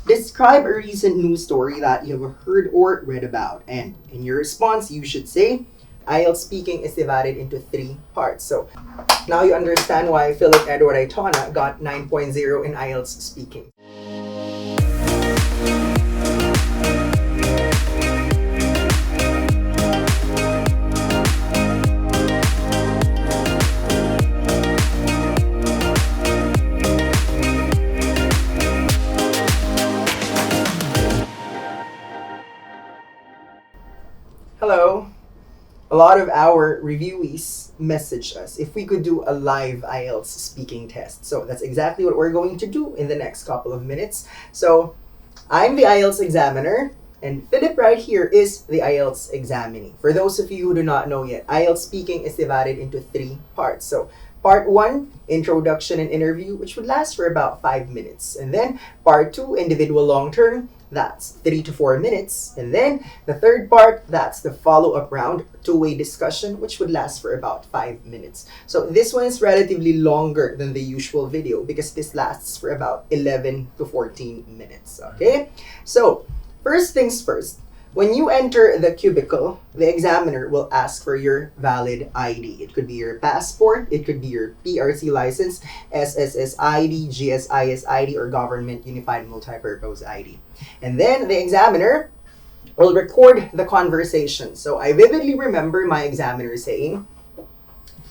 Describe a recent news story that you have heard or read about. And in your response, you should say, IELTS speaking is divided into 3 parts. So now you understand why Pheelyp Aytona got 9.0 in IELTS speaking. Hello. A lot of our reviewees messaged us if we could do a live IELTS speaking test. So that's exactly what we're going to do in the next couple of minutes. So I'm the IELTS examiner, and Pheelyp right here is the IELTS examinee. For those of you who do not know yet, IELTS speaking is divided into 3 parts. So Part 1, introduction and interview, which would last for about 5 minutes. And then Part 2, individual long term, that's 3 to 4 minutes. And then the third part, that's the follow-up round, two-way discussion, which would last for about 5 minutes. So this one is relatively longer than the usual video because this lasts for about 11 to 14 minutes. Okay? So first things first. When you enter the cubicle, the examiner will ask for your valid ID. It could be your passport, it could be your PRC license, SSS ID, GSIS ID, or Government Unified Multipurpose ID. And then the examiner will record the conversation. So I vividly remember my examiner saying,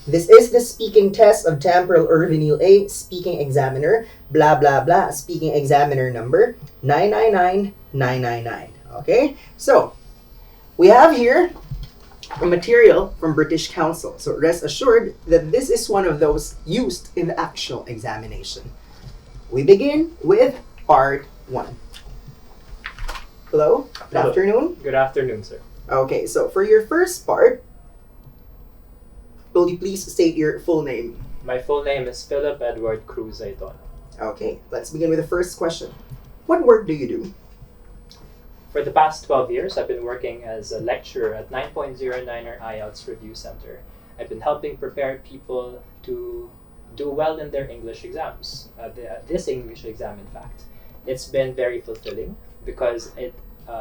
"This is the speaking test of Temporal Irvinil A, speaking examiner, blah, blah, blah, speaking examiner number 999999. Okay, so we have here a material from British Council. So rest assured that this is one of those used in the actual examination. We begin with part 1. Hello, good Hello. afternoon. Good afternoon, sir. Okay, so for your first part, will you please state your full name? My full name is Pheelyp Edward Cruz Aytona. Okay, let's begin with the first question. What work do you do? For the past 12 years, I've been working as a lecturer at 9.09er IELTS Review Center. I've been helping prepare people to do well in their English exams, this English exam in fact. It's been very fulfilling because it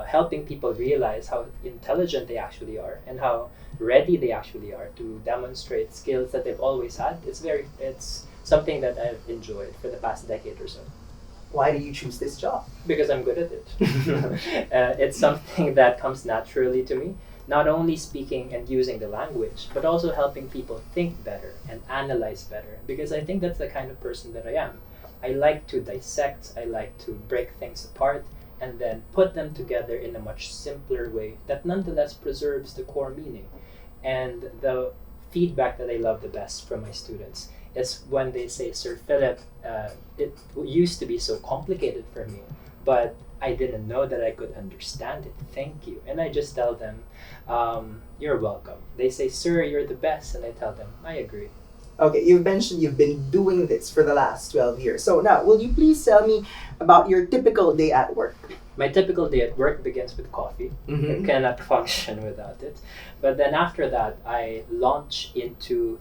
helping people realize how intelligent they actually are and how ready they actually are to demonstrate skills that they've always had. It's something that I've enjoyed for the past decade or so. Why do you choose this job? Because I'm good at it. It's something that comes naturally to me, not only speaking and using the language, but also helping people think better and analyze better, because I think that's the kind of person that I am. I like to dissect, I like to break things apart, and then put them together in a much simpler way that nonetheless preserves the core meaning. And the feedback that I love the best from my students is when they say, "Sir Pheelyp, it used to be so complicated for me, but I didn't know that I could understand it. Thank you." And I just tell them, "You're welcome." They say, "Sir, you're the best." And I tell them, "I agree." Okay, you've mentioned you've been doing this for the last 12 years. So now, will you please tell me about your typical day at work? My typical day at work begins with coffee. I cannot function without it. But then after that, I launch into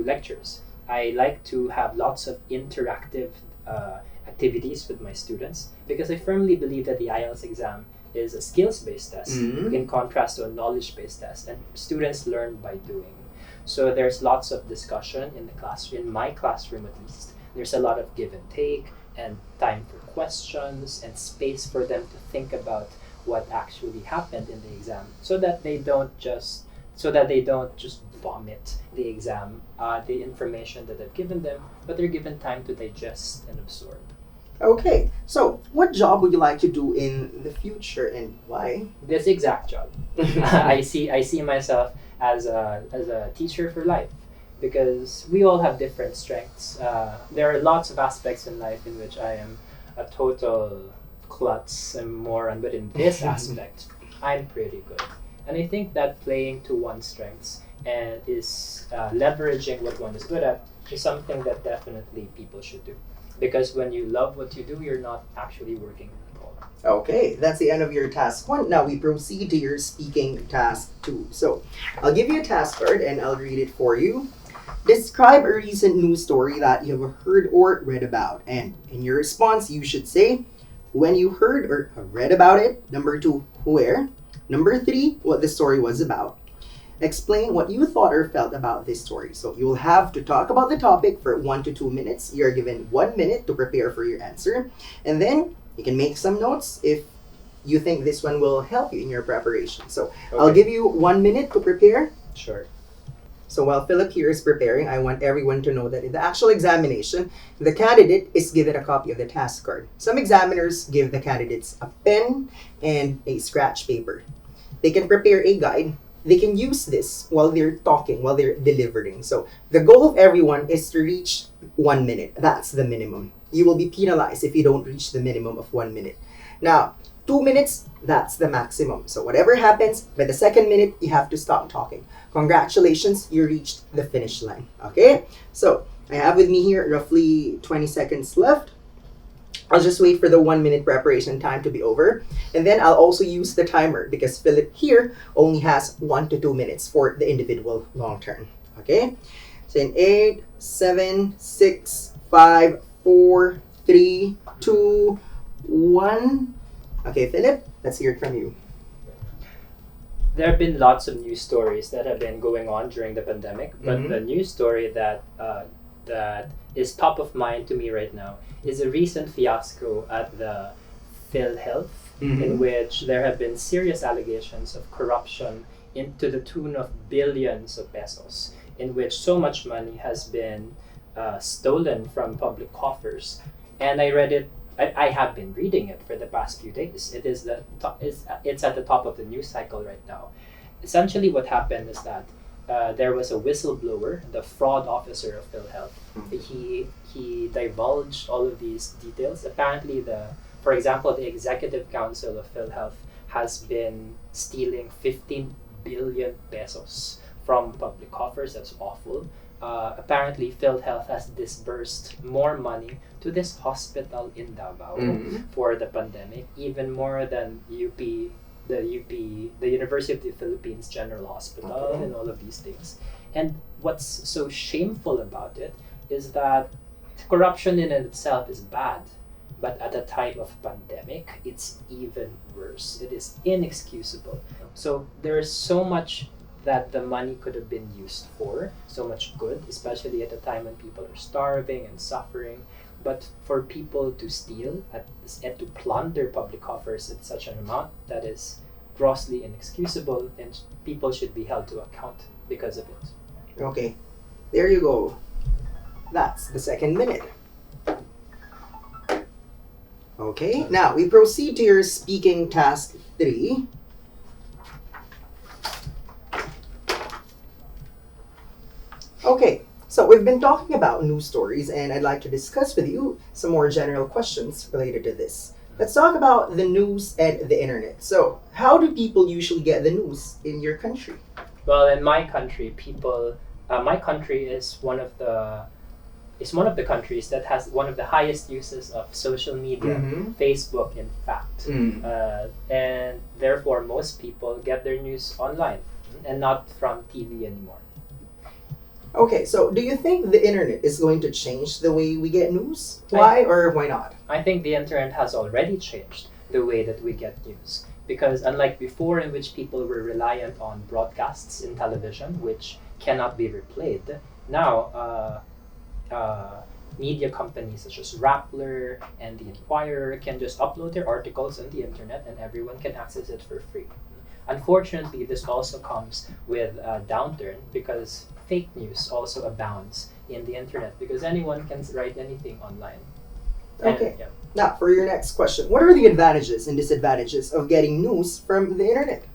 lectures. I like to have lots of interactive activities with my students because I firmly believe that the IELTS exam is a skills-based test in contrast to a knowledge-based test, and students learn by doing. So there's lots of discussion in the classroom, in my classroom at least. There's a lot of give and take and time for questions and space for them to think about what actually happened in the exam so that they don't just vomit the exam, the information that I've given them, but they're given time to digest and absorb. Okay, so what job would you like to do in the future and why? This exact job. I see myself as a teacher for life because we all have different strengths. There are lots of aspects in life in which I am a total klutz and moron, but in this aspect, I'm pretty good. And I think that playing to one's strengths and is leveraging what one is good at is something that definitely people should do. Because when you love what you do, you're not actually working at all. Okay, that's the end of your task 1. Now we proceed to your speaking task 2. So I'll give you a task card and I'll read it for you. Describe a recent news story that you have heard or read about. And in your response, you should say, when you heard or read about it. Number 2, where. Number 3, what the story was about. Explain what you thought or felt about this story. So you will have to talk about the topic for 1 to 2 minutes. You're given 1 minute to prepare for your answer. And then you can make some notes if you think this one will help you in your preparation. So I'll give you 1 minute to prepare. Sure. So while Pheelyp here is preparing, I want everyone to know that in the actual examination, the candidate is given a copy of the task card. Some examiners give the candidates a pen and a scratch paper. They can prepare a guide. They can use this while they're talking, while they're delivering. So the goal of everyone is to reach 1 minute. That's the minimum. You will be penalized if you don't reach the minimum of 1 minute. Now, 2 minutes, that's the maximum. So whatever happens, by the second minute, you have to stop talking. Congratulations, you reached the finish line. Okay? So I have with me here roughly 20 seconds left. I'll just wait for the 1 minute preparation time to be over. And then I'll also use the timer because Pheelyp here only has 1 to 2 minutes for the individual long term. Okay? So in 8, 7, 6, 5, 4, 3, 2, 1. Okay, Pheelyp, let's hear it from you. There have been lots of news stories that have been going on during the pandemic, but the news story that is top of mind to me right now is a recent fiasco at the PhilHealth, in which there have been serious allegations of corruption to the tune of billions of pesos, in which so much money has been stolen from public coffers. And I read it. I have been reading it for the past few days. It's at the top of the news cycle right now. Essentially, what happened is that there was a whistleblower, the fraud officer of PhilHealth. He divulged all of these details. Apparently, for example, the executive council of PhilHealth has been stealing 15 billion pesos from public coffers. That's awful. Apparently, PhilHealth has disbursed more money to this hospital in Davao for the pandemic, even more than the University of the Philippines General Hospital, and all of these things. And what's so shameful about it is that corruption in itself is bad, but at a time of pandemic, it's even worse. It is inexcusable. So there is so much that the money could have been used for, so much good, especially at a time when people are starving and suffering. But for people to steal and to plunder public coffers at such an amount, that is grossly inexcusable, and people should be held to account because of it. Okay, there you go. That's the second minute. Okay, now we proceed to your speaking task 3. Okay, so we've been talking about news stories, and I'd like to discuss with you some more general questions related to this. Let's talk about the news and the internet. So, how do people usually get the news in your country? Well, in my country, my country is one of the countries that has one of the highest uses of social media, Facebook, in fact, and therefore most people get their news online and not from TV anymore. Okay, so do you think the internet is going to change the way we get news? Why or why not? I think the internet has already changed the way that we get news. Because unlike before, in which people were reliant on broadcasts in television, which cannot be replayed, now media companies such as Rappler and The Inquirer can just upload their articles on the internet and everyone can access it for free. Unfortunately, this also comes with a downturn because fake news also abounds in the internet because anyone can write anything online. Okay. And, yeah. Now, for your next question, what are the advantages and disadvantages of getting news from the internet?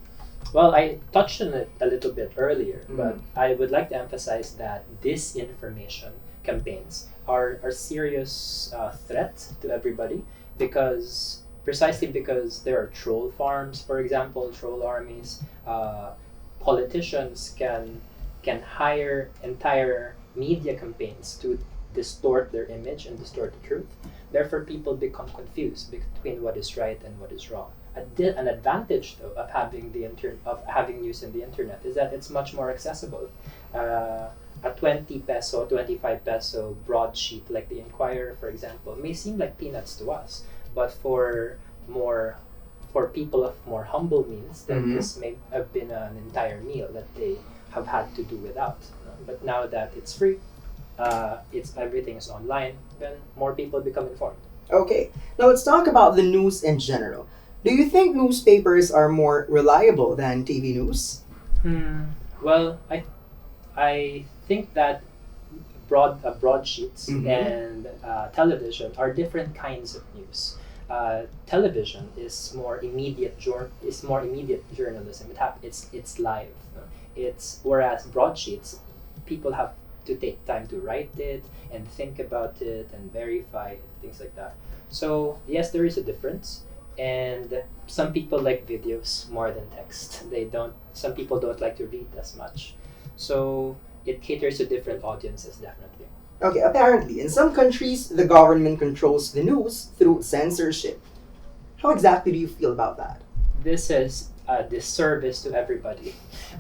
Well, I touched on it a little bit earlier, but I would like to emphasize that disinformation campaigns are a serious threat to everybody precisely because there are troll farms, for example, troll armies. Politicians can hire entire media campaigns to distort their image and distort the truth. Therefore, people become confused between what is right and what is wrong. An advantage, though, of having news in the internet is that it's much more accessible. A 20 peso, 25 peso broadsheet like The Inquirer, for example, may seem like peanuts to us. But for people of more humble means, then Mhm. this may have been an entire meal that they have had to do without. But now that it's free, it's everything is online, then more people become informed. Okay, now let's talk about the news in general. Do you think newspapers are more reliable than TV news? Well, I think that broadsheets Mhm. and television are different kinds of news. Television is more immediate journalism. It's live. No? It's whereas broadsheets, people have to take time to write it and think about it and verify it, things like that. So yes, there is a difference, and some people like videos more than text. They don't. Some people don't like to read as much, so it caters to different audiences, definitely. Okay, apparently, in some countries, the government controls the news through censorship. How exactly do you feel about that? This is a disservice to everybody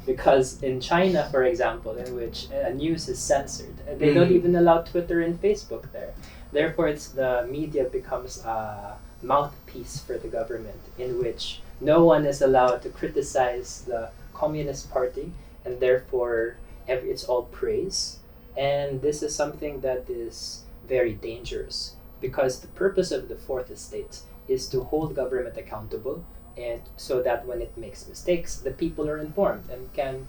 because in China, for example, in which news is censored, they don't even allow Twitter and Facebook there. Therefore, it's the media becomes a mouthpiece for the government, in which no one is allowed to criticize the Communist Party, and therefore it's all praise. And this is something that is very dangerous because the purpose of the fourth estate is to hold government accountable, and so that when it makes mistakes, the people are informed and can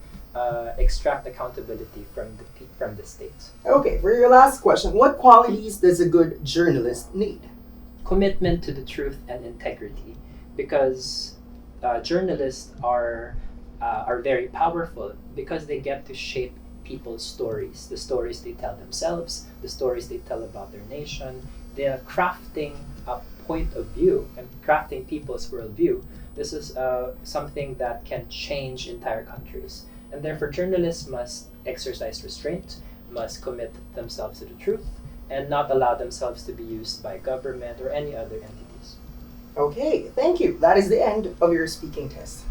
extract accountability from the state. Okay, for your last question, what qualities does a good journalist need? Commitment to the truth and integrity, because journalists are very powerful because they get to shape people's stories, the stories they tell themselves, the stories they tell about their nation. They are crafting a point of view and crafting people's worldview. This is something that can change entire countries. And therefore, journalists must exercise restraint, must commit themselves to the truth, and not allow themselves to be used by government or any other entities. Okay, thank you. That is the end of your speaking test.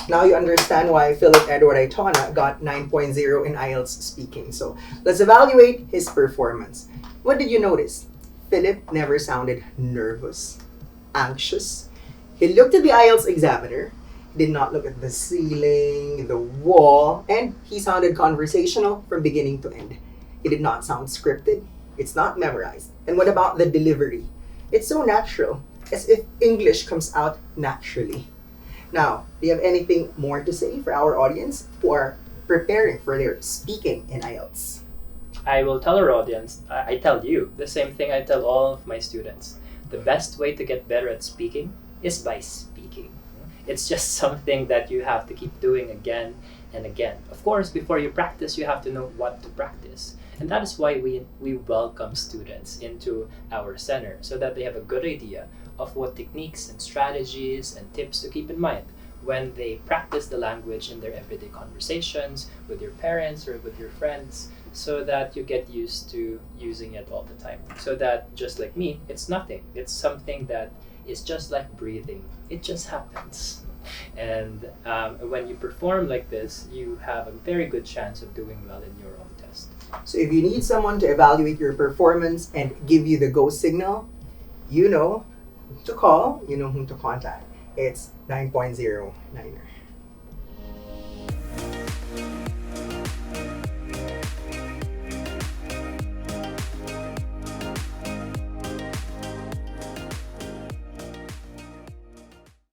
Now you understand why Pheelyp Aytona got 9.0 in IELTS speaking. So let's evaluate his performance. What did you notice? Pheelyp never sounded nervous, anxious. He looked at the IELTS examiner, did not look at the ceiling, the wall, and he sounded conversational from beginning to end. He did not sound scripted. It's not memorized. And what about the delivery? It's so natural, as if English comes out naturally. Now, do you have anything more to say for our audience who are preparing for their speaking in IELTS? I will tell our audience, I tell you, the same thing I tell all of my students. The best way to get better at speaking is by speaking. It's just something that you have to keep doing again and again. Of course, before you practice, you have to know what to practice. And that is why we welcome students into our center, so that they have a good idea of what techniques and strategies and tips to keep in mind when they practice the language in their everyday conversations with your parents or with your friends, so that you get used to using it all the time. So that, just like me, it's nothing. It's something that is just like breathing. It just happens. And when you perform like this, you have a very good chance of doing well in your own test. So if you need someone to evaluate your performance and give you the go signal, you know who to call, you know whom to contact. It's 9.0 Niner.